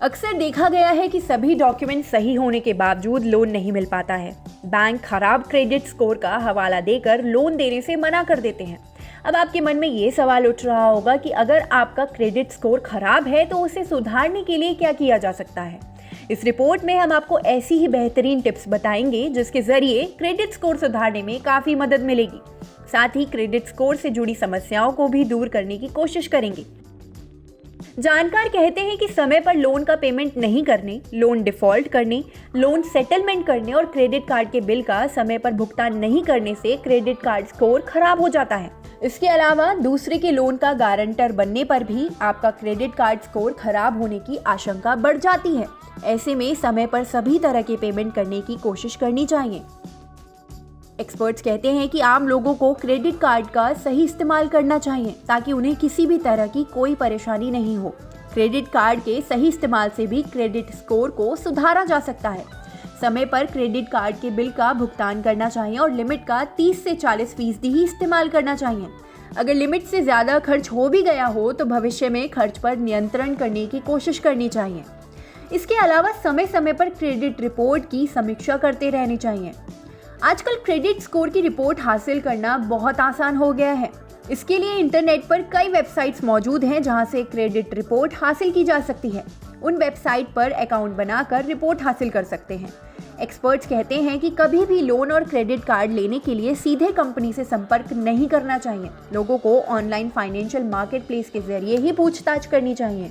अक्सर देखा गया है कि सभी डॉक्यूमेंट सही होने के बावजूद लोन नहीं मिल पाता है। बैंक खराब क्रेडिट स्कोर का हवाला देकर लोन देने से मना कर देते हैं। अब आपके मन में ये सवाल उठ रहा होगा कि अगर आपका क्रेडिट स्कोर खराब है तो उसे सुधारने के लिए क्या किया जा सकता है। इस रिपोर्ट में हम आपको ऐसी ही बेहतरीन टिप्स बताएंगे जिसके जरिए क्रेडिट स्कोर सुधारने में काफी मदद मिलेगी। साथ ही क्रेडिट स्कोर से जुड़ी समस्याओं को भी दूर करने की कोशिश करेंगे। जानकार कहते हैं कि समय पर लोन का पेमेंट नहीं करने, लोन डिफॉल्ट करने, लोन सेटलमेंट करने और क्रेडिट कार्ड के बिल का समय पर भुगतान नहीं करने से क्रेडिट कार्ड स्कोर खराब हो जाता है। इसके अलावा दूसरे के लोन का गारंटर बनने पर भी आपका क्रेडिट कार्ड स्कोर खराब होने की आशंका बढ़ जाती है। ऐसे में समय पर सभी तरह के पेमेंट करने की कोशिश करनी चाहिए। एक्सपर्ट्स कहते हैं कि आम लोगों को क्रेडिट कार्ड का सही इस्तेमाल करना चाहिए ताकि उन्हें किसी भी तरह की कोई परेशानी नहीं हो। क्रेडिट कार्ड के सही इस्तेमाल से भी क्रेडिट स्कोर को सुधारा जा सकता है। समय पर क्रेडिट कार्ड के बिल का भुगतान करना चाहिए और लिमिट का 30 से 40% ही इस्तेमाल करना चाहिए। अगर लिमिट से ज़्यादा खर्च हो भी गया हो तो भविष्य में खर्च पर नियंत्रण करने की कोशिश करनी चाहिए। इसके अलावा समय समय पर क्रेडिट रिपोर्ट की समीक्षा करते रहनी चाहिए। आजकल क्रेडिट स्कोर की रिपोर्ट हासिल करना बहुत आसान हो गया है। इसके लिए इंटरनेट पर कई वेबसाइट्स मौजूद हैं जहां से क्रेडिट रिपोर्ट हासिल की जा सकती है। उन वेबसाइट पर अकाउंट बनाकर रिपोर्ट हासिल कर सकते हैं। एक्सपर्ट्स कहते हैं कि कभी भी लोन और क्रेडिट कार्ड लेने के लिए सीधे कंपनी से संपर्क नहीं करना चाहिए। लोगों को ऑनलाइन फाइनेंशियल मार्केट प्लेस के जरिए ही पूछताछ करनी चाहिए।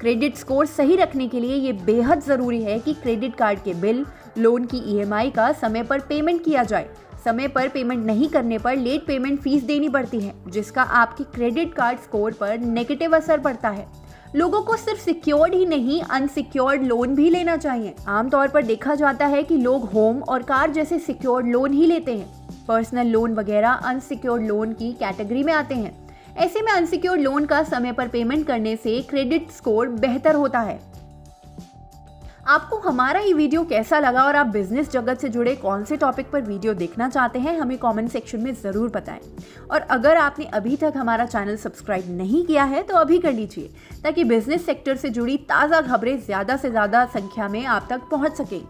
क्रेडिट स्कोर सही रखने के लिए ये बेहद ज़रूरी है कि क्रेडिट कार्ड के बिल, लोन की EMI का समय पर पेमेंट किया जाए। समय पर पेमेंट नहीं करने पर लेट पेमेंट फीस देनी पड़ती है, जिसका आपके क्रेडिट कार्ड स्कोर पर नेगेटिव असर पड़ता है। लोगों को सिर्फ सिक्योर्ड ही नहीं, अनसिक्योर्ड लोन भी लेना चाहिए। आमतौर पर देखा जाता है कि लोग होम और कार जैसे सिक्योर्ड लोन ही लेते हैं। पर्सनल लोन वगैरह अनसिक्योर्ड लोन की कैटेगरी में आते हैं। ऐसे में अनसिक्योर्ड लोन का समय पर पेमेंट करने से क्रेडिट स्कोर बेहतर होता है। आपको हमारा ये वीडियो कैसा लगा और आप बिजनेस जगत से जुड़े कौन से टॉपिक पर वीडियो देखना चाहते हैं, हमें कमेंट सेक्शन में ज़रूर बताएं। और अगर आपने अभी तक हमारा चैनल सब्सक्राइब नहीं किया है तो अभी कर लीजिए, ताकि बिजनेस सेक्टर से जुड़ी ताज़ा खबरें ज़्यादा से ज़्यादा संख्या में आप तक पहुंच सकें।